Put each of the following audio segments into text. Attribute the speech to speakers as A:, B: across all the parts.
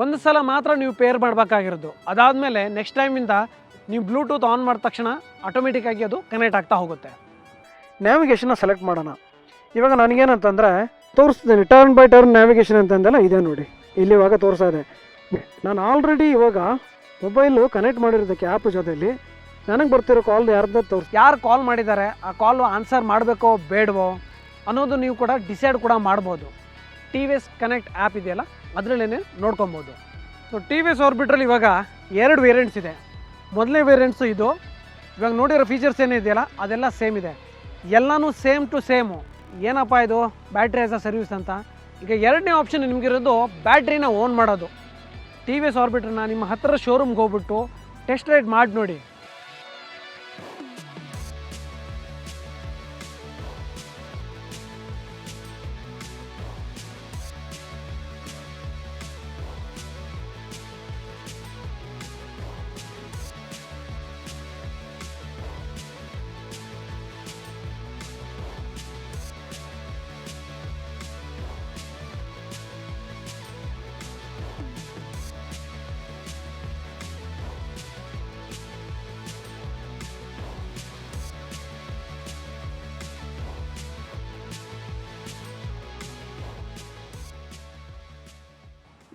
A: ಒಂದು ಸಲ ಮಾತ್ರ ನೀವು ಪೇರ್ ಮಾಡಬೇಕಾಗಿರೋದು. ಅದಾದಮೇಲೆ ನೆಕ್ಸ್ಟ್ ಟೈಮಿಂದ ನೀವು ಬ್ಲೂಟೂತ್ ಆನ್ ಮಾಡಿದ ತಕ್ಷಣ ಆಟೋಮೆಟಿಕ್ಕಾಗಿ ಅದು ಕನೆಕ್ಟ್ ಆಗ್ತಾ ಹೋಗುತ್ತೆ. ನ್ಯಾವಿಗೇಷನ್ನ ಸೆಲೆಕ್ಟ್ ಮಾಡೋಣ. ಇವಾಗ ನನಗೇನಂತಂದರೆ ತೋರಿಸ್ತೀನಿ, ಟರ್ನ್ ಬೈ ಟರ್ನ್ ನ್ಯಾವಿಗೇಷನ್ ಅಂತಂದೆಲ್ಲ ಇದೆ ನೋಡಿ, ಇಲ್ಲಿ ಇವಾಗ ತೋರಿಸ್ತಾ ಇದೆ. ನಾನು ಆಲ್ರೆಡಿ ಇವಾಗ ಮೊಬೈಲು ಕನೆಕ್ಟ್ ಮಾಡಿರೋದಕ್ಕೆ ಆ್ಯಪ್ ಜೊತೆಯಲ್ಲಿ ನನಗೆ ಬರ್ತಿರೋ ಕಾಲ್ ಯಾರು ಕಾಲ್ ಮಾಡಿದ್ದಾರೆ, ಆ ಕಾಲು ಆನ್ಸರ್ ಮಾಡಬೇಕೋ ಬೇಡವೋ ಅನ್ನೋದು ನೀವು ಕೂಡ ಡಿಸೈಡ್ ಕೂಡ ಮಾಡ್ಬೋದು. TVS ಕನೆಕ್ಟ್ ಆ್ಯಪ್ ಇದೆಯಲ್ಲ ಅದರಲ್ಲೇ ನೋಡ್ಕೊಬೋದು. ಸೊ TVS ಆರ್ಬಿಟ್ರಲ್ಲಿ ಇವಾಗ 2 ವೇರಿಯಂಟ್ಸ್ ಇದೆ. ಮೊದಲನೇ ವೇರಿಯಂಟ್ಸು ಇದು. ಇವಾಗ ನೋಡಿರೋ ಫೀಚರ್ಸ್ ಏನಿದೆಯಲ್ಲ ಅದೆಲ್ಲ ಸೇಮ್ ಇದೆ, ಎಲ್ಲನೂ ಸೇಮ್ ಟು ಸೇಮು. ಏನಪ್ಪ ಇದು ಬ್ಯಾಟ್ರಿ ಆಸ್ ಅ ಸರ್ವಿಸ್ ಅಂತ. ಈಗ ಎರಡನೇ ಆಪ್ಷನ್ ನಿಮಗಿರೋದು ಬ್ಯಾಟ್ರಿನ ಓನ್ ಮಾಡೋದು. TVS ಆರ್ಬಿಟ್ರನ್ನ ನಿಮ್ಮ ಹತ್ತಿರ ಶೋರೂಮ್ಗೆ ಹೋಗ್ಬಿಟ್ಟು ಟೆಸ್ಟ್ ರೈಡ್ ಮಾಡಿ ನೋಡಿ.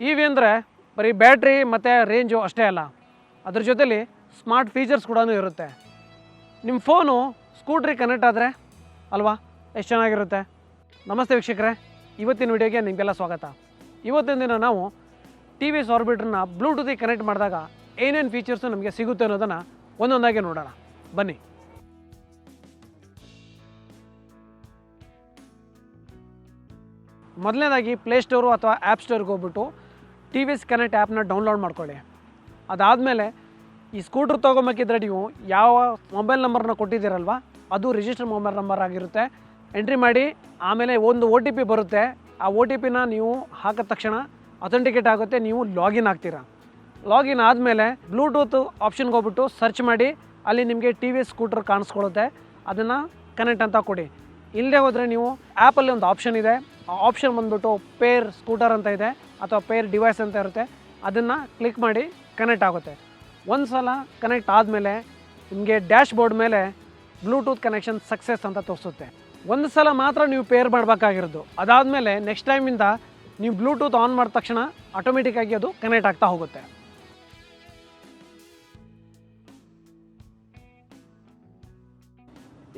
A: ಇವಿ ಅಂದರೆ ಬರೀ ಬ್ಯಾಟ್ರಿ ಮತ್ತು ರೇಂಜು ಅಷ್ಟೇ ಅಲ್ಲ, ಅದ್ರ ಜೊತೆಲಿ ಸ್ಮಾರ್ಟ್ ಫೀಚರ್ಸ್ ಕೂಡ ಇರುತ್ತೆ. ನಿಮ್ಮ ಫೋನು ಸ್ಕೂಟ್ರಿಗೆ ಕನೆಕ್ಟ್ ಆದರೆ ಅಲ್ವಾ ಎಷ್ಟು ಚೆನ್ನಾಗಿರುತ್ತೆ. ನಮಸ್ತೆ ವೀಕ್ಷಕರೇ, ಇವತ್ತಿನ ವಿಡಿಯೋಗೆ ನಿಮಗೆಲ್ಲ ಸ್ವಾಗತ. ಇವತ್ತಿನ ದಿನ ನಾವು TVS ಆರ್ಬಿಟ್ರನ್ನ ಬ್ಲೂಟೂತಿಗೆ ಕನೆಕ್ಟ್ ಮಾಡಿದಾಗ ಏನೇನು ಫೀಚರ್ಸು ನಮಗೆ ಸಿಗುತ್ತೆ ಅನ್ನೋದನ್ನು ಒಂದೊಂದಾಗಿ ನೋಡೋಣ ಬನ್ನಿ. ಮೊದಲನೇದಾಗಿ ಪ್ಲೇಸ್ಟೋರು ಅಥವಾ ಆ್ಯಪ್ ಸ್ಟೋರ್ಗೆ ಹೋಗ್ಬಿಟ್ಟು TVS ಕನೆಕ್ಟ್ ಆ್ಯಪ್ನ ಡೌನ್ಲೋಡ್ ಮಾಡ್ಕೊಳ್ಳಿ. ಅದಾದಮೇಲೆ ಈ ಸ್ಕೂಟ್ರ್ ತೊಗೊಂಬೇಕಿದ್ರೆ ನೀವು ಯಾವ ಮೊಬೈಲ್ ನಂಬರ್ನ ಕೊಟ್ಟಿದ್ದೀರಲ್ವ ಅದು ರಿಜಿಸ್ಟರ್ ಮೊಬೈಲ್ ನಂಬರ್ ಆಗಿರುತ್ತೆ, ಎಂಟ್ರಿ ಮಾಡಿ. ಆಮೇಲೆ ಒಂದು OTP ಬರುತ್ತೆ, ಆ OTPನ ನೀವು ಹಾಕಿದ ತಕ್ಷಣ ಅಥೆಂಟಿಕೇಟ್ ಆಗುತ್ತೆ, ನೀವು ಲಾಗಿನ್ ಆಗ್ತೀರಾ. ಲಾಗಿನ್ ಆದಮೇಲೆ ಬ್ಲೂಟೂತ್ ಆಪ್ಷನ್ಗೆ ಹೋಗ್ಬಿಟ್ಟು ಸರ್ಚ್ ಮಾಡಿ, ಅಲ್ಲಿ ನಿಮಗೆ TVS ಸ್ಕೂಟ್ರ್ ಕಾಣಿಸ್ಕೊಳ್ಳುತ್ತೆ, ಅದನ್ನು ಕನೆಕ್ಟ್ ಅಂತ ಕೊಡಿ. ಇಲ್ಲದೆ ಹೋದರೆ ನೀವು ಆ್ಯಪಲ್ಲಿ ಒಂದು ಆಪ್ಷನ್ ಇದೆ, ಆ ಆಪ್ಷನ್ ಬಂದುಬಿಟ್ಟು ಪೇರ್ ಸ್ಕೂಟರ್ ಅಂತ ಇದೆ ಅಥವಾ ಪೇರ್ ಡಿವೈಸ್ ಅಂತ ಇರುತ್ತೆ, ಅದನ್ನು ಕ್ಲಿಕ್ ಮಾಡಿ ಕನೆಕ್ಟ್ ಆಗುತ್ತೆ. ಒಂದು ಸಲ ಕನೆಕ್ಟ್ ಆದಮೇಲೆ ನಿಮಗೆ ಡ್ಯಾಶ್ ಬೋರ್ಡ್ ಮೇಲೆ ಬ್ಲೂಟೂತ್ ಕನೆಕ್ಷನ್ ಸಕ್ಸಸ್ ಅಂತ ತೋರಿಸುತ್ತೆ. ಒಂದು ಸಲ ಮಾತ್ರ ನೀವು ಪೇರ್ ಮಾಡಬೇಕಾಗಿರೋದು. ಅದಾದಮೇಲೆ ನೆಕ್ಸ್ಟ್ ಟೈಮಿಂದ ನೀವು ಬ್ಲೂಟೂತ್ ಆನ್ ಮಾಡಿದ ತಕ್ಷಣ ಆಟೋಮೆಟಿಕ್ಕಾಗಿ ಅದು ಕನೆಕ್ಟ್ ಆಗ್ತಾ ಹೋಗುತ್ತೆ.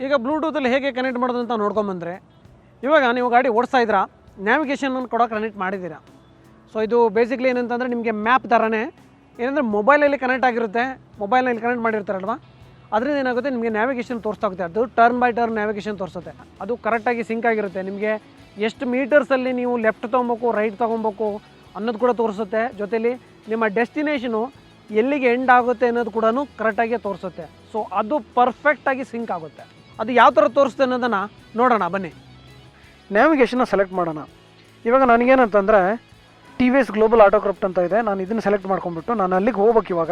A: ಈಗ ಬ್ಲೂಟೂತಲ್ಲಿ ಹೇಗೆ ಕನೆಕ್ಟ್ ಮಾಡೋದು ಅಂತ ನೋಡ್ಕೊಂಬಂದರೆ, ಇವಾಗ ನೀವು ಗಾಡಿ ಓಡಿಸ್ತಾ ಇದ್ದೀರಾ, ನ್ಯಾವಿಗೇಷನನ್ನು ಕೂಡ ಕನೆಕ್ಟ್ ಮಾಡಿದ್ದೀರಾ. ಸೊ ಇದು ಬೇಸಿಕ್ಲಿ ಏನಂತಂದರೆ ನಿಮಗೆ ಮ್ಯಾಪ್ ಥರನೇ, ಏನಂದರೆ ಮೊಬೈಲಲ್ಲಿ ಕನೆಕ್ಟ್ ಆಗಿರುತ್ತೆ, ಮೊಬೈಲ್ನಲ್ಲಿ ಕನೆಕ್ಟ್ ಮಾಡಿರ್ತಾರಲ್ವ, ಅದರಿಂದ ಏನಾಗುತ್ತೆ ನಿಮಗೆ ನ್ಯಾವಿಗೇಷನ್ ತೋರಿಸ್ತಾ ಹೋಗುತ್ತೆ. ಅದು ಟರ್ನ್ ಬೈ ಟರ್ನ್ ನ್ಯಾವಿಗೇಷನ್ ತೋರಿಸುತ್ತೆ, ಅದು ಕರೆಕ್ಟಾಗಿ ಸಿಂಕ್ ಆಗಿರುತ್ತೆ. ನಿಮಗೆ ಎಷ್ಟು ಮೀಟರ್ಸಲ್ಲಿ ನೀವು ಲೆಫ್ಟ್ ತೊಗೊಬೇಕು ರೈಟ್ ತೊಗೊಬೇಕು ಅನ್ನೋದು ಕೂಡ ತೋರಿಸುತ್ತೆ. ಜೊತೆಲಿ ನಿಮ್ಮ ಡೆಸ್ಟಿನೇಷನು ಎಲ್ಲಿಗೆ ಎಂಡ್ ಆಗುತ್ತೆ ಅನ್ನೋದು ಕೂಡ ಕರೆಕ್ಟಾಗಿ ತೋರಿಸುತ್ತೆ. ಸೊ ಅದು ಪರ್ಫೆಕ್ಟಾಗಿ ಸಿಂಕ್ ಆಗುತ್ತೆ. ಅದು ಯಾವ ಥರ ತೋರಿಸುತ್ತೆ ಅನ್ನೋದನ್ನು ನೋಡೋಣ ಬನ್ನಿ. ನ್ಯಾವಿಗೇಷನ್ನ ಸೆಲೆಕ್ಟ್ ಮಾಡೋಣ. ಇವಾಗ ನನಗೇನಂತಂದರೆ TVS ಗ್ಲೋಬಲ್ ಆಟೋಕ್ರಾಫ್ಟ್ ಅಂತ ಇದೆ, ನಾನು ಇದನ್ನು ಸೆಲೆಕ್ಟ್ ಮಾಡ್ಕೊಂಡ್ಬಿಟ್ಟು ನಾನು ಅಲ್ಲಿಗೆ ಹೋಗ್ಬೇಕು. ಇವಾಗ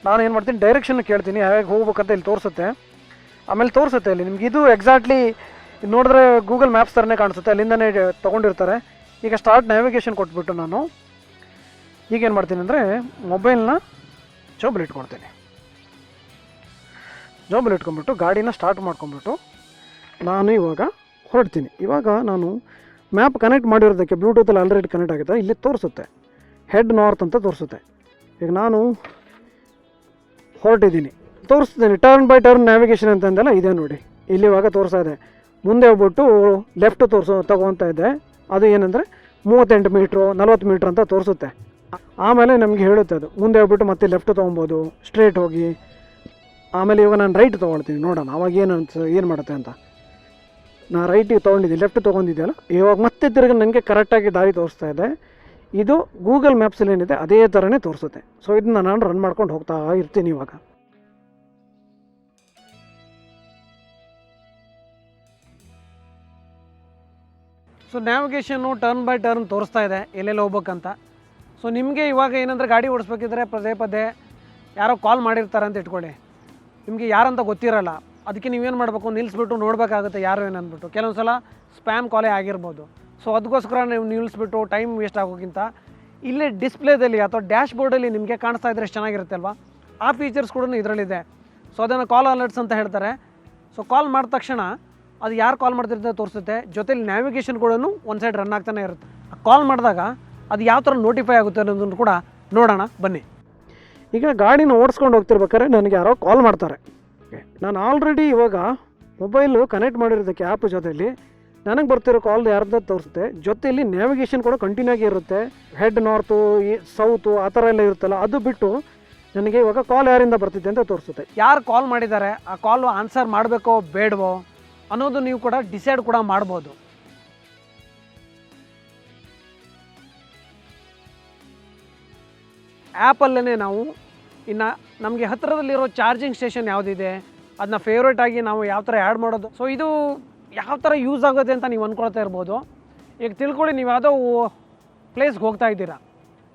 A: ನಾನು ಏನು ಮಾಡ್ತೀನಿ, ಡೈರೆಕ್ಷನ್ ಕೇಳ್ತೀನಿ, ಯಾವಾಗ ಹೋಗ್ಬೇಕಂತ ಇಲ್ಲಿ ತೋರಿಸುತ್ತೆ. ಆಮೇಲೆ ತೋರಿಸುತ್ತೆ ಅಲ್ಲಿ ನಿಮ್ಗೆ ಇದು ಎಕ್ಸಾಕ್ಟ್ಲಿ ನೋಡಿದ್ರೆ ಗೂಗಲ್ ಮ್ಯಾಪ್ಸ್ ಥರನೇ ಕಾಣಿಸುತ್ತೆ, ಅಲ್ಲಿಂದನೇ ತೊಗೊಂಡಿರ್ತಾರೆ. ಈಗ ಸ್ಟಾರ್ಟ್ ನ್ಯಾವಿಗೇಷನ್ ಕೊಟ್ಬಿಟ್ಟು ನಾನು ಈಗೇನು ಮಾಡ್ತೀನಿ ಅಂದರೆ ಮೊಬೈಲ್ನ ಜೋಬಲ್ಲಿ ಇಟ್ಕೊಳ್ತೀನಿ. ಜೋಬಲ್ಲಿ ಇಟ್ಕೊಂಡ್ಬಿಟ್ಟು ಗಾಡಿನ ಸ್ಟಾರ್ಟ್ ಮಾಡ್ಕೊಂಡ್ಬಿಟ್ಟು ನಾನು ಇವಾಗ ಹೊರಡ್ತೀನಿ. ಇವಾಗ ನಾನು ಮ್ಯಾಪ್ ಕನೆಕ್ಟ್ ಮಾಡಿರೋದಕ್ಕೆ ಬ್ಲೂಟೂತಲ್ಲಿ ಆಲ್ರೆಡಿ ಕನೆಕ್ಟ್ ಆಗುತ್ತೆ, ಇಲ್ಲಿ ತೋರಿಸುತ್ತೆ ಹೆಡ್ ನಾರ್ತ್ ಅಂತ ತೋರಿಸುತ್ತೆ. ಈಗ ನಾನು ಹೊರಟಿದ್ದೀನಿ, ತೋರಿಸ್ತೀನಿ ಟರ್ನ್ ಬೈ ಟರ್ನ್ ನ್ಯಾವಿಗೇಷನ್ ಅಂತಂದೆಲ್ಲ ಇದೆ ನೋಡಿ, ಇಲ್ಲಿ ಇವಾಗ ತೋರಿಸ್ತಾ ಇದೆ. ಮುಂದೆ ಹೋಗ್ಬಿಟ್ಟು ಲೆಫ್ಟ್ ತಗೊತಾ ಇದೆ, ಅದು ಏನಂದರೆ 38 ಮೀಟ್ರು 40 ಮೀಟ್ರ್ ಅಂತ ತೋರಿಸುತ್ತೆ. ಆಮೇಲೆ ನಮಗೆ ಹೇಳುತ್ತೆ ಅದು ಮುಂದೆ ಹೋಗ್ಬಿಟ್ಟು ಮತ್ತೆ ಲೆಫ್ಟ್ ತೊಗೊಬೋದು, ಸ್ಟ್ರೇಟ್ ಹೋಗಿ. ಆಮೇಲೆ ಇವಾಗ ನಾನು ರೈಟ್ ತೊಗೊಳ್ತೀನಿ, ನೋಡೋಣ ಅವಾಗ ಏನು ಮಾಡುತ್ತೆ ಅಂತ. ನಾನು ರೈಟಿಗೆ ತೊಗೊಂಡಿದ್ದೀನಿ, ಲೆಫ್ಟ್ ತೊಗೊಂಡಿದ್ದೆಯಲ್ಲ, ಇವಾಗ ಮತ್ತೆ ತಿರುಗಿ ನನಗೆ ಕರೆಕ್ಟಾಗಿ ದಾರಿ ತೋರಿಸ್ತಾ ಇದೆ. ಇದು ಗೂಗಲ್ ಮ್ಯಾಪ್ಸಲ್ಲಿ ಏನಿದೆ ಅದೇ ಥರನೇ ತೋರಿಸುತ್ತೆ. ಸೊ ಇದನ್ನ ನಾನು ರನ್ ಮಾಡ್ಕೊಂಡು ಹೋಗ್ತಾ ಇರ್ತೀನಿ. ಇವಾಗ so navigation turn by turn ತೋರಿಸ್ತಾ ಇದೆ ಎಲ್ಲೆಲ್ಲಿ ಹೋಗ್ಬೇಕಂತ. ಸೊ ನಿಮಗೆ ಇವಾಗ ಏನಂದರೆ ಗಾಡಿ ಓಡಿಸ್ಬೇಕಿದ್ರೆ ಪದೇ ಪದೇ ಯಾರೋ ಕಾಲ್ ಮಾಡಿರ್ತಾರೆ ಅಂತ ಇಟ್ಕೊಳ್ಳಿ, ನಿಮಗೆ ಯಾರಂತ ಗೊತ್ತಿರಲ್ಲ, ಅದಕ್ಕೆ ನೀವೇನು ಮಾಡಬೇಕು, ನಿಲ್ಲಿಸ್ಬಿಟ್ಟು ನೋಡಬೇಕಾಗುತ್ತೆ ಯಾರು ಏನಂದ್ಬಿಟ್ಟು. ಕೆಲವೊಂದು ಸಲ ಸ್ಪ್ಯಾಮ್ ಕಾಲೇ ಆಗಿರ್ಬೋದು. ಸೊ ಅದಕ್ಕೋಸ್ಕರ ನೀವು ನಿಲ್ಲಿಸ್ಬಿಟ್ಟು ಟೈಮ್ ವೇಸ್ಟ್ ಆಗೋಕ್ಕಿಂತ ಇಲ್ಲೇ ಡಿಸ್ಪ್ಲೇದಲ್ಲಿ ಅಥವಾ ಡ್ಯಾಶ್ ಬೋರ್ಡಲ್ಲಿ ನಿಮಗೆ ಕಾಣಿಸ್ತಾ ಇದ್ರೆ ಎಷ್ಟು ಚೆನ್ನಾಗಿರುತ್ತೆ ಅಲ್ವಾ. ಆ ಫೀಚರ್ಸ್ ಕೂಡ ಇದರಲ್ಲಿದೆ. ಸೊ ಅದನ್ನು ಕಾಲ್ ಅಲರ್ಟ್ಸ್ ಅಂತ ಹೇಳ್ತಾರೆ. ಸೊ ಕಾಲ್ ಮಾಡಿದ ತಕ್ಷಣ ಅದು ಯಾರು ಕಾಲ್ ಮಾಡ್ತಿರ್ತಾರೆ ತೋರಿಸುತ್ತೆ, ಜೊತೆಲಿ ನ್ಯಾವಿಗೇಷನ್ ಕೂಡ ಒಂದು ಸೈಡ್ ರನ್ ಆಗ್ತಾನೆ ಇರುತ್ತೆ. ಕಾಲ್ ಮಾಡಿದಾಗ ಅದು ಯಾವ ಥರ ನೋಟಿಫೈ ಆಗುತ್ತೆ ಅನ್ನೋದನ್ನು ಕೂಡ ನೋಡೋಣ ಬನ್ನಿ. ಈಗ ಗಾಡಿನ ಓಡಿಸ್ಕೊಂಡು ಹೋಗ್ತಿರ್ಬೇಕಾದ್ರೆ ನನಗೆ ಯಾರೋ ಕಾಲ್ ಮಾಡ್ತಾರೆ. ನಾನು ಆಲ್ರೆಡಿ ಇವಾಗ ಮೊಬೈಲು ಕನೆಕ್ಟ್ ಮಾಡಿರೋದಕ್ಕೆ ಆ್ಯಪ್ ಜೊತೆಯಲ್ಲಿ ನನಗೆ ಬರ್ತಿರೋ ಕಾಲ್ ಯಾರ್ದು ತೋರಿಸುತ್ತೆ. ಜೊತೆಯಲ್ಲಿ ನ್ಯಾವಿಗೇಷನ್ ಕೂಡ ಕಂಟಿನ್ಯೂ ಆಗಿ ಇರುತ್ತೆ. ಹೆಡ್ ನಾರ್ತು ಸೌತು ಆ ಥರ ಎಲ್ಲ ಇರುತ್ತಲ್ಲ, ಅದು ಬಿಟ್ಟು ನನಗೆ ಇವಾಗ ಕಾಲ್ ಯಾರಿಂದ ಬರ್ತಿದೆ ಅಂತ ತೋರಿಸುತ್ತೆ. ಯಾರು ಕಾಲ್ ಮಾಡಿದ್ದಾರೆ, ಆ ಕಾಲು ಆನ್ಸರ್ ಮಾಡಬೇಕೋ ಬೇಡವೋ ಅನ್ನೋದು ನೀವು ಕೂಡ ಡಿಸೈಡ್ ಕೂಡ ಮಾಡ್ಬೋದು. ಆ್ಯಪಲ್ಲೇ ನಾವು ಇನ್ನು ನಮಗೆ ಹತ್ತಿರದಲ್ಲಿರೋ ಚಾರ್ಜಿಂಗ್ ಸ್ಟೇಷನ್ ಯಾವುದಿದೆ ಅದನ್ನ ಫೇವ್ರೇಟ್ ಆಗಿ ನಾವು ಯಾವ ಥರ ಆ್ಯಡ್ ಮಾಡೋದು. ಸೊ ಇದು ಯಾವ ಥರ ಯೂಸ್ ಆಗುತ್ತೆ ಅಂತ ನೀವು ಅಂದ್ಕೊಳ್ತಾ ಇರ್ಬೋದು. ಈಗ ತಿಳ್ಕೊಳ್ಳಿ, ನೀವು ಯಾವುದೋ ಪ್ಲೇಸ್ಗೆ ಹೋಗ್ತಾ ಇದ್ದೀರಾ,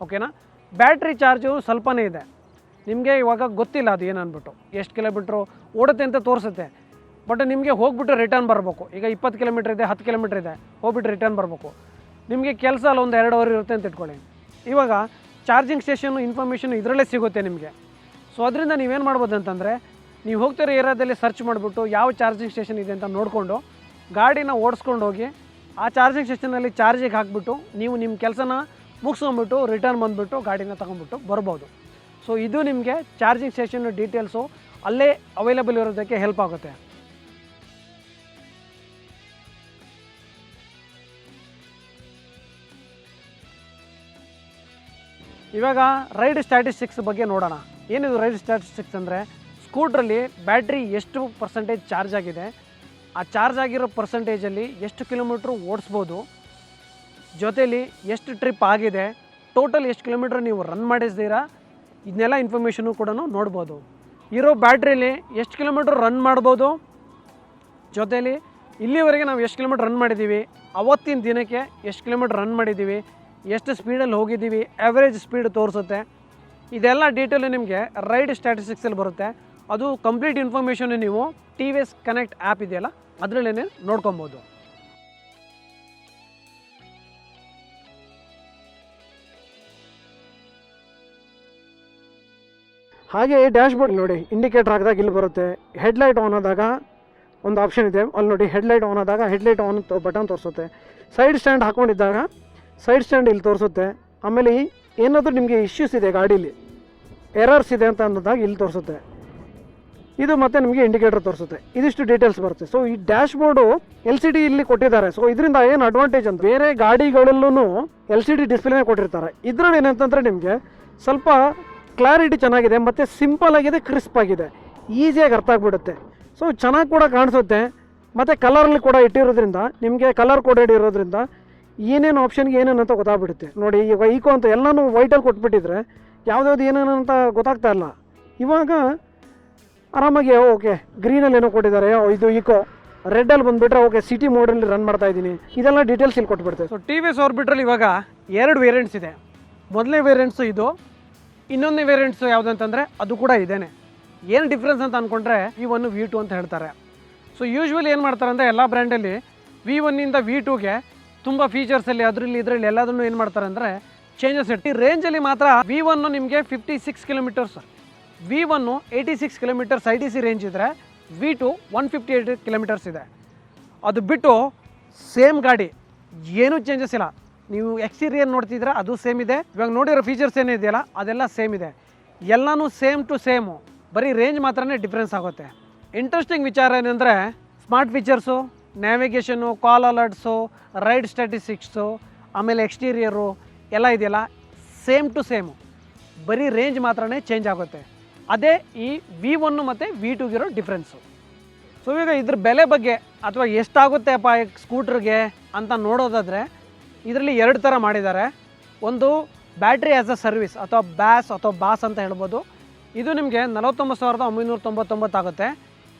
A: ಓಕೆನಾ. ಬ್ಯಾಟ್ರಿ ಚಾರ್ಜು ಸ್ವಲ್ಪನೇ ಇದೆ, ನಿಮಗೆ ಇವಾಗ ಗೊತ್ತಿಲ್ಲ ಅದು ಏನು ಅಂದ್ಬಿಟ್ಟು ಎಷ್ಟು ಕಿಲೋಮೀಟ್ರು ಓಡುತ್ತೆ ಅಂತ ತೋರಿಸುತ್ತೆ. ಬಟ್ ನಿಮಗೆ ಹೋಗ್ಬಿಟ್ಟು ರಿಟರ್ನ್ ಬರಬೇಕು. ಈಗ 20 ಕಿಲೋಮೀಟ್ರ್ ಇದೆ, 10 ಕಿಲೋಮೀಟ್ರ್ ಇದೆ, ಹೋಗ್ಬಿಟ್ಟು ರಿಟರ್ನ್ ಬರಬೇಕು. ನಿಮಗೆ ಕೆಲಸ ಅಲ್ಲಿ ಒಂದು 2 ಅವರ್ ಇರುತ್ತೆ ಅಂತ ಇಟ್ಕೊಳ್ಳಿ. ಇವಾಗ ಚಾರ್ಜಿಂಗ್ ಸ್ಟೇಷನ್ನು ಇನ್ಫಾರ್ಮೇಷನ್ ಇದರಲ್ಲೇ ಸಿಗುತ್ತೆ ನಿಮಗೆ. ಸೊ ಅದರಿಂದ ನೀವೇನು ಮಾಡ್ಬೋದು ಅಂತಂದರೆ, ನೀವು ಹೋಗ್ತಿರೋ ಏರಿಯಾದಲ್ಲಿ ಸರ್ಚ್ ಮಾಡಿಬಿಟ್ಟು ಯಾವ ಚಾರ್ಜಿಂಗ್ ಸ್ಟೇಷನ್ ಇದೆ ಅಂತ ನೋಡಿಕೊಂಡು ಗಾಡಿನ ಓಡಿಸ್ಕೊಂಡು ಹೋಗಿ ಆ ಚಾರ್ಜಿಂಗ್ ಸ್ಟೇಷನಲ್ಲಿ ಚಾರ್ಜಿಗೆ ಹಾಕಿಬಿಟ್ಟು ನೀವು ನಿಮ್ಮ ಕೆಲಸನ ಮುಗಿಸ್ಕೊಂಬಿಟ್ಟು ರಿಟರ್ನ್ ಬಂದುಬಿಟ್ಟು ಗಾಡಿನ ತೊಗೊಂಡ್ಬಿಟ್ಟು ಬರ್ಬೋದು. ಸೊ ಇದು ನಿಮಗೆ ಚಾರ್ಜಿಂಗ್ ಸ್ಟೇಷನ್ ಡೀಟೇಲ್ಸು ಅಲ್ಲೇ ಅವೈಲೇಬಲ್ ಇರೋದಕ್ಕೆ ಹೆಲ್ಪ್ ಆಗುತ್ತೆ. ಇವಾಗ ರೈಡ್ ಸ್ಟ್ಯಾಟಿಸ್ಟಿಕ್ಸ್ ಬಗ್ಗೆ ನೋಡೋಣ. ಏನಿದು ರೈಡ್ ಸ್ಟ್ಯಾಟಿಸ್ಟಿಕ್ಸ್ ಅಂದರೆ, ಸ್ಕೂಟ್ರಲ್ಲಿ ಬ್ಯಾಟ್ರಿ ಎಷ್ಟು ಪರ್ಸೆಂಟೇಜ್ ಚಾರ್ಜ್ ಆಗಿದೆ, ಆ ಚಾರ್ಜ್ ಆಗಿರೋ ಪರ್ಸೆಂಟೇಜಲ್ಲಿ ಎಷ್ಟು ಕಿಲೋಮೀಟ್ರ್ ಓಡಿಸ್ಬೋದು, ಜೊತೇಲಿ ಎಷ್ಟು ಟ್ರಿಪ್ ಆಗಿದೆ, ಟೋಟಲ್ ಎಷ್ಟು ಕಿಲೋಮೀಟ್ರ್ ನೀವು ರನ್ ಮಾಡಿಸ್ತೀರಾ, ಇದನ್ನೆಲ್ಲ ಇನ್ಫಾರ್ಮೇಷನು ಕೂಡ ನೋಡ್ಬೋದು. ಇರೋ ಬ್ಯಾಟ್ರಿಲಿ ಎಷ್ಟು ಕಿಲೋಮೀಟ್ರ್ ರನ್ ಮಾಡ್ಬೋದು, ಜೊತೇಲಿ ಇಲ್ಲಿವರೆಗೆ ನಾವು ಎಷ್ಟು ಕಿಲೋಮೀಟ್ರ್ ರನ್ ಮಾಡಿದ್ದೀವಿ, ಅವತ್ತಿನ ದಿನಕ್ಕೆ ಎಷ್ಟು ಕಿಲೋಮೀಟ್ರ್ ರನ್ ಮಾಡಿದ್ದೀವಿ, ಎಷ್ಟು ಸ್ಪೀಡಲ್ಲಿ ಹೋಗಿದ್ದೀವಿ, ಆ್ಯಾವ್ರೇಜ್ ಸ್ಪೀಡ್ ತೋರಿಸುತ್ತೆ. ಇದೆಲ್ಲ ಡೀಟೇಲು ನಿಮಗೆ ರೈಡ್ ಸ್ಟ್ಯಾಟಿಸ್ಟಿಕ್ಸಲ್ಲಿ ಬರುತ್ತೆ. ಅದು ಕಂಪ್ಲೀಟ್ ಇನ್ಫಾರ್ಮೇಷನ್ ನೀವು TVS ಕನೆಕ್ಟ್ ಆ್ಯಪ್ ಇದೆಯಲ್ಲ ಅದರಲ್ಲೇ ನೋಡ್ಕೊಬೋದು. ಹಾಗೆ ಡ್ಯಾಶ್ ಬೋರ್ಡ್ ನೋಡಿ, ಇಂಡಿಕೇಟರ್ ಹಾಕಿದಾಗ ಇಲ್ಲಿ ಬರುತ್ತೆ. ಹೆಡ್ಲೈಟ್ ಆನ್ ಆದಾಗ ಒಂದು ಆಪ್ಷನ್ ಇದೆ, ಅಲ್ಲಿ ನೋಡಿ ಹೆಡ್ಲೈಟ್ ಆನ್ ಆದಾಗ ಹೆಡ್ಲೈಟ್ ಆನ್ ಬಟನ್ ತೋರಿಸುತ್ತೆ. ಸೈಡ್ ಸ್ಟ್ಯಾಂಡ್ ಹಾಕ್ಕೊಂಡಿದ್ದಾಗ ಸೈಡ್ ಸ್ಟ್ಯಾಂಡ್ ಇಲ್ಲಿ ತೋರಿಸುತ್ತೆ. ಆಮೇಲೆ ಏನಾದರೂ ನಿಮಗೆ ಇಶ್ಯೂಸ್ ಇದೆ ಗಾಡೀಲಿ, ಎರರ್ಸ್ ಇದೆ ಅಂತ ಅಂದಾಗ ಇಲ್ಲಿ ತೋರಿಸುತ್ತೆ. ಇದು ಮತ್ತು ನಿಮಗೆ ಇಂಡಿಕೇಟರ್ ತೋರಿಸುತ್ತೆ. ಇದಿಷ್ಟು ಡೀಟೇಲ್ಸ್ ಬರುತ್ತೆ. ಸೊ ಈ ಡ್ಯಾಶ್ ಬೋರ್ಡು LCD ಇಲ್ಲಿ ಕೊಟ್ಟಿದ್ದಾರೆ. ಸೊ ಇದರಿಂದ ಏನು ಅಡ್ವಾಂಟೇಜ್ ಅಂತ, ಬೇರೆ ಗಾಡಿಗಳಲ್ಲೂ LCD ಡಿಸ್ಪ್ಲೇನೇ ಕೊಟ್ಟಿರ್ತಾರೆ. ಇದರಲ್ಲಿ ಏನಂತಂದರೆ ನಿಮಗೆ ಸ್ವಲ್ಪ ಕ್ಲಾರಿಟಿ ಚೆನ್ನಾಗಿದೆ ಮತ್ತು ಸಿಂಪಲ್ ಆಗಿದೆ, ಕ್ರಿಸ್ಪ್ ಆಗಿದೆ, ಈಸಿಯಾಗಿ ಅರ್ಥ ಆಗಿಬಿಡುತ್ತೆ. ಸೊ ಚೆನ್ನಾಗಿ ಕೂಡ ಕಾಣಿಸುತ್ತೆ ಮತ್ತು ಕಲರಲ್ಲಿ ಕೂಡ ಇಟ್ಟಿರೋದ್ರಿಂದ ನಿಮಗೆ ಕಲರ್ ಕೋಡೆಡ್ ಇರೋದ್ರಿಂದ ಏನೇನು ಆಪ್ಷನ್ಗೆ ಏನೇನು ಅಂತ ಗೊತ್ತಾಗ್ಬಿಡುತ್ತೆ. ನೋಡಿ ಈಗ ಈಕೋ ಅಂತ ಎಲ್ಲನೂ ವೈಟಲ್ಲಿ ಕೊಟ್ಬಿಟ್ಟಿದ್ರೆ ಯಾವುದ್ಯಾವ್ದು ಏನೇನು ಅಂತ ಗೊತ್ತಾಗ್ತಾ ಇಲ್ಲ. ಇವಾಗ ಆರಾಮಾಗಿ ಓಕೆ ಗ್ರೀನಲ್ಲಿ ಏನೋ ಕೊಟ್ಟಿದ್ದಾರೆ, ಇದು ಈಕೋ, ರೆಡ್ಡಲ್ಲಿ ಬಂದುಬಿಟ್ರೆ ಓಕೆ ಸಿಟಿ ಮೋಡಲ್ಲಿ ರನ್ ಮಾಡ್ತಾ ಇದ್ದೀನಿ, ಇದೆಲ್ಲ ಡೀಟೇಲ್ಸ್ ಇಲ್ಲಿ ಕೊಟ್ಬಿಡ್ತೆ. ಸೊ TVS ಆರ್ಬಿಟ್ರಲ್ಲಿ ಇವಾಗ 2 ವೇರಿಯಂಟ್ಸ್ ಇದೆ. ಮೊದಲನೇ ವೇರಿಯಂಟ್ಸು ಇದು, ಇನ್ನೊಂದನೇ ವೇರಿಯಂಟ್ಸು ಯಾವುದಂತಂದರೆ ಅದು ಕೂಡ ಇದೇನೆ. ಏನು ಡಿಫ್ರೆನ್ಸ್ ಅಂತ ಅಂದ್ಕೊಂಡ್ರೆ V1 V2 ಅಂತ ಹೇಳ್ತಾರೆ. ಸೊ ಯೂಶ್ವಲಿ ಏನು ಮಾಡ್ತಾರೆ ಅಂದರೆ ಎಲ್ಲ ಬ್ರ್ಯಾಂಡಲ್ಲಿ V1ಇಂದ V2ಗೆ ತುಂಬ ಫೀಚರ್ಸಲ್ಲಿ ಇದರಲ್ಲಿ ಎಲ್ಲದನ್ನು ಏನು ಮಾಡ್ತಾರೆ ಅಂದರೆ ಚೇಂಜಸ್ ಇಟ್ಟು ರೇಂಜಲ್ಲಿ ಮಾತ್ರ V1 ನಿಮಗೆ 56 kilometres, V1 86 kilometres ITC range ಇದ್ದರೆ V2 158 ಕಿಲೋಮೀಟರ್ಸ್ ಇದೆ. ಅದು ಬಿಟ್ಟು ಸೇಮ್ ಗಾಡಿ, ಏನೂ ಚೇಂಜಸ್ ಇಲ್ಲ. ನೀವು ಎಕ್ಸ್ಟೀರಿಯರ್ ನೋಡ್ತಿದ್ರೆ ಅದು ಸೇಮ್ ಇದೆ. ಇವಾಗ ನೋಡಿರೋ ಫೀಚರ್ಸ್ ಏನಿದೆಯಲ್ಲ ಅದೆಲ್ಲ ಸೇಮ್ ಇದೆ. ಎಲ್ಲನೂ ಸೇಮ್ ಟು ಸೇಮು, ಬರೀ ರೇಂಜ್ ಮಾತ್ರನೇ ಡಿಫ್ರೆನ್ಸ್ ಆಗುತ್ತೆ. ಇಂಟ್ರೆಸ್ಟಿಂಗ್ ವಿಚಾರ ಏನಂದರೆ ಸ್ಮಾರ್ಟ್ ಫೀಚರ್ಸು, ನ್ಯಾವಿಗೇಷನ್ನು, ಕಾಲ್ ಅಲರ್ಟ್ಸು, ರೈಡ್ ಸ್ಟ್ಯಾಟಿಸ್ಟಿಕ್ಸು, ಆಮೇಲೆ ಎಕ್ಸ್ಟೀರಿಯರು ಎಲ್ಲ ಇದೆಯಲ್ಲ ಸೇಮ್ ಟು ಸೇಮು, ಬರೀ ರೇಂಜ್ ಮಾತ್ರನೇ ಚೇಂಜ್ ಆಗುತ್ತೆ. ಅದೇ ಈ V1 ಮತ್ತು V2ಗಿರೋ ಡಿಫ್ರೆನ್ಸು. ಸೊ ಈಗ ಇದ್ರ ಬೆಲೆ ಬಗ್ಗೆ ಅಥವಾ ಎಷ್ಟಾಗುತ್ತೆ ಅಪ್ಪ ಸ್ಕೂಟ್ರಿಗೆ ಅಂತ ನೋಡೋದಾದರೆ ಇದರಲ್ಲಿ 2 ಥರ ಮಾಡಿದ್ದಾರೆ. ಒಂದು ಬ್ಯಾಟ್ರಿ ಆ್ಯಸ್ ಅ ಸರ್ವಿಸ್ ಅಥವಾ ಬ್ಯಾಸ್ ಅಥವಾ ಬಾಸ್ ಅಂತ ಹೇಳ್ಬೋದು. ಇದು ನಿಮಗೆ 49,999 ಆಗುತ್ತೆ.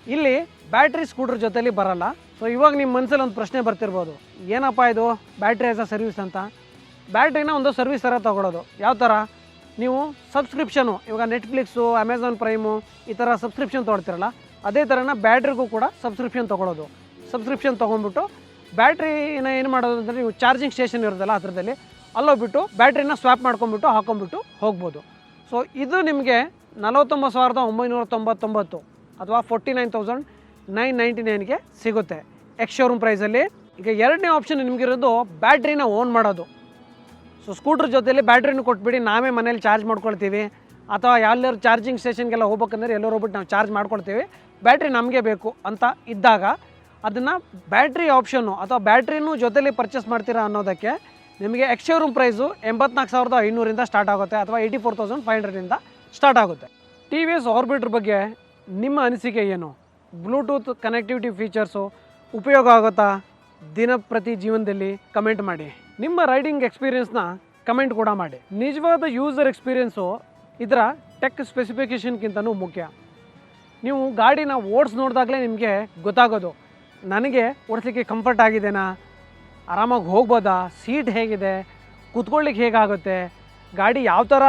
A: ಇಲ್ಲಿ ಬ್ಯಾಟ್ರಿ ಸ್ಕೂಟ್ರ್ ಜೊತೆಲಿ ಬರಲ್ಲ. ಸೊ ಇವಾಗ ನಿಮ್ಮ ಮನಸ್ಸಲ್ಲಿ ಒಂದು ಪ್ರಶ್ನೆ ಬರ್ತಿರ್ಬೋದು, ಏನಪ್ಪ ಇದು ಬ್ಯಾಟ್ರಿ ಆ್ಯಸ್ ಅ ಸರ್ವಿಸ್ ಅಂತ. ಬ್ಯಾಟ್ರಿನ ಒಂದು ಸರ್ವಿಸ್ ಥರ ತೊಗೊಳೋದು. ಯಾವ ಥರ, ನೀವು ಸಬ್ಸ್ಕ್ರಿಪ್ಷನು ಇವಾಗ ನೆಟ್ಫ್ಲಿಕ್ಸು, ಅಮೆಝಾನ್ ಪ್ರೈಮು ಈ ಥರ ಸಬ್ಸ್ಕ್ರಿಪ್ಷನ್ ತೊಗೊಳ್ತಿರಲ್ಲ, ಅದೇ ಥರನ ಬ್ಯಾಟ್ರಿಗೂ ಕೂಡ ಸಬ್ಸ್ಕ್ರಿಪ್ಷನ್ ತೊಗೊಳೋದು. ಸಬ್ಸ್ಕ್ರಿಪ್ಷನ್ ತೊಗೊಂಡ್ಬಿಟ್ಟು ಬ್ಯಾಟ್ರಿನ ಏನು ಮಾಡೋದು ಅಂದರೆ ನೀವು ಚಾರ್ಜಿಂಗ್ ಸ್ಟೇಷನ್ ಇರೋದಲ್ಲ ಅದರಲ್ಲಿ ಅಲ್ಲೋಗ್ಬಿಟ್ಟು ಬ್ಯಾಟ್ರಿನ ಸ್ವ್ಯಾಪ್ ಮಾಡ್ಕೊಂಬಿಟ್ಟು ಹಾಕೊಂಬಿಟ್ಟು ಹೋಗ್ಬೋದು. ಸೊ ಇದು ನಿಮಗೆ 49,999 ಅಥವಾ 49,999ಗೆ ಸಿಗುತ್ತೆ ಎಕ್ಸ್ ಶೋರೂಮ್ ಪ್ರೈಸಲ್ಲಿ. ಈಗ ಎರಡನೇ ಆಪ್ಷನ್ ನಿಮಗಿರೋದು ಬ್ಯಾಟ್ರಿನ ಓನ್ ಮಾಡೋದು. ಸೊ ಸ್ಕೂಟ್ರ್ ಜೊತೆಲಿ ಬ್ಯಾಟ್ರಿನೂ ಕೊಟ್ಬಿಡಿ, ನಾವೇ ಮನೇಲಿ ಚಾರ್ಜ್ ಮಾಡ್ಕೊಳ್ತೀವಿ, ಅಥವಾ ಎಲ್ಲರೂ ಚಾರ್ಜಿಂಗ್ ಸ್ಟೇಷನ್ಗೆಲ್ಲ ಹೋಗ್ಬೇಕಂದ್ರೆ ಎಲ್ಲರೂ ಹೋಗ್ಬಿಟ್ಟು ನಾವು ಚಾರ್ಜ್ ಮಾಡ್ಕೊಳ್ತೀವಿ, ಬ್ಯಾಟ್ರಿ ನಮಗೆ ಬೇಕು ಅಂತ ಇದ್ದಾಗ ಅದನ್ನು ಬ್ಯಾಟ್ರಿ ಆಪ್ಷನ್ನು ಅಥವಾ ಬ್ಯಾಟ್ರಿನೂ ಜೊತೆಲಿ ಪರ್ಚೇಸ್ ಮಾಡ್ತೀರಾ ಅನ್ನೋದಕ್ಕೆ ನಿಮಗೆ ಎಕ್ಸ್ ಶೋರೂಮ್ ಪ್ರೈಸು 84,500 ಸ್ಟಾರ್ಟ್ ಆಗುತ್ತೆ ಅಥವಾ 84,500 ಸ್ಟಾರ್ಟ್ ಆಗುತ್ತೆ. ಟಿ ವಿ ಎಸ್ ಆರ್ಬಿಟ್ರ್ ಬಗ್ಗೆ ನಿಮ್ಮ ಅನಿಸಿಕೆ ಏನು? ಬ್ಲೂಟೂತ್ ಕನೆಕ್ಟಿವಿಟಿ ಫೀಚರ್ಸು ಉಪಯೋಗ ಆಗುತ್ತಾ ದಿನಪ್ರತಿ ಜೀವನದಲ್ಲಿ? ಕಮೆಂಟ್ ಮಾಡಿ. ನಿಮ್ಮ ರೈಡಿಂಗ್ ಎಕ್ಸ್ಪೀರಿಯೆನ್ಸ್ನ ಕಮೆಂಟ್ ಕೂಡ ಮಾಡಿ. ನಿಜವಾದ ಯೂಸರ್ ಎಕ್ಸ್ಪೀರಿಯೆನ್ಸು ಇದರ ಟೆಕ್ ಸ್ಪೆಸಿಫಿಕೇಷನ್ಗಿಂತನೂ ಮುಖ್ಯ. ನೀವು ಗಾಡಿನ ಓಡಿಸಿ ನೋಡಿದಾಗಲೇ ನಿಮಗೆ ಗೊತ್ತಾಗೋದು, ನನಗೆ ಓಡಿಸ್ಲಿಕ್ಕೆ ಕಂಫರ್ಟ್ ಆಗಿದೆನಾ, ಆರಾಮಾಗಿ ಹೋಗ್ಬೋದಾ, ಸೀಟ್ ಹೇಗಿದೆ, ಕೂತ್ಕೊಳ್ಳಿಕ್ಕೆ ಹೇಗಾಗುತ್ತೆ, ಗಾಡಿ ಯಾವ ಥರ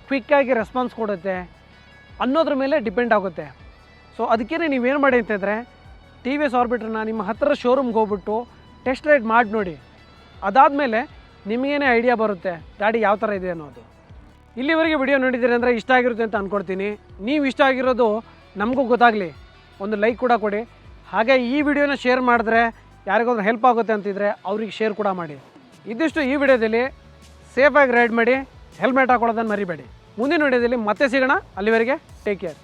A: ಕ್ವಿಕ್ಕಾಗಿ ರೆಸ್ಪಾನ್ಸ್ ಕೊಡುತ್ತೆ ಅನ್ನೋದ್ರ ಮೇಲೆ ಡಿಪೆಂಡ್ ಆಗುತ್ತೆ. ಸೊ ಅದಕ್ಕೇ ನೀವೇನು ಮಾಡಿ ಅಂತಂದರೆ ಟಿ ವಿ ಎಸ್ ಆರ್ಬಿಟ್ರನ್ನ ನಿಮ್ಮ ಹತ್ತಿರ ಶೋರೂಮ್ಗೆ ಹೋಗ್ಬಿಟ್ಟು ಟೆಸ್ಟ್ ರೈಡ್ ಮಾಡಿ ನೋಡಿ. ಅದಾದಮೇಲೆ ನಿಮಗೇನೇ ಐಡಿಯಾ ಬರುತ್ತೆ ಗಾಡಿ ಯಾವ ಥರ ಇದೆ ಅನ್ನೋದು. ಇಲ್ಲಿವರೆಗೆ ವಿಡಿಯೋ ನೋಡಿದ್ದೀರಿ ಅಂದರೆ ಇಷ್ಟ ಆಗಿರುತ್ತೆ ಅಂತ ಅಂದ್ಕೊಳ್ತೀನಿ. ನೀವು ಇಷ್ಟ ಆಗಿರೋದು ನಮಗೂ ಗೊತ್ತಾಗಲಿ, ಒಂದು ಲೈಕ್ ಕೂಡ ಕೊಡಿ. ಹಾಗೆ ಈ ವಿಡಿಯೋನ ಶೇರ್ ಮಾಡಿದ್ರೆ ಯಾರಿಗಾದ್ರೂ ಹೆಲ್ಪ್ ಆಗುತ್ತೆ ಅಂತಿದ್ರೆ ಅವ್ರಿಗೆ ಶೇರ್ ಕೂಡ ಮಾಡಿ. ಇದಿಷ್ಟು ಈ ವಿಡಿಯೋದಲ್ಲಿ. ಸೇಫಾಗಿ ರೈಡ್ ಮಾಡಿ, ಹೆಲ್ಮೆಟ್ ಹಾಕೊಳ್ಳೋದನ್ನು ಮರಿಬೇಡಿ. ಮುಂದಿನ ವಿಡಿಯೋದಲ್ಲಿ ಮತ್ತೆ ಸಿಗೋಣ. ಅಲ್ಲಿವರೆಗೆ ಟೇಕ್ ಕೇರ್.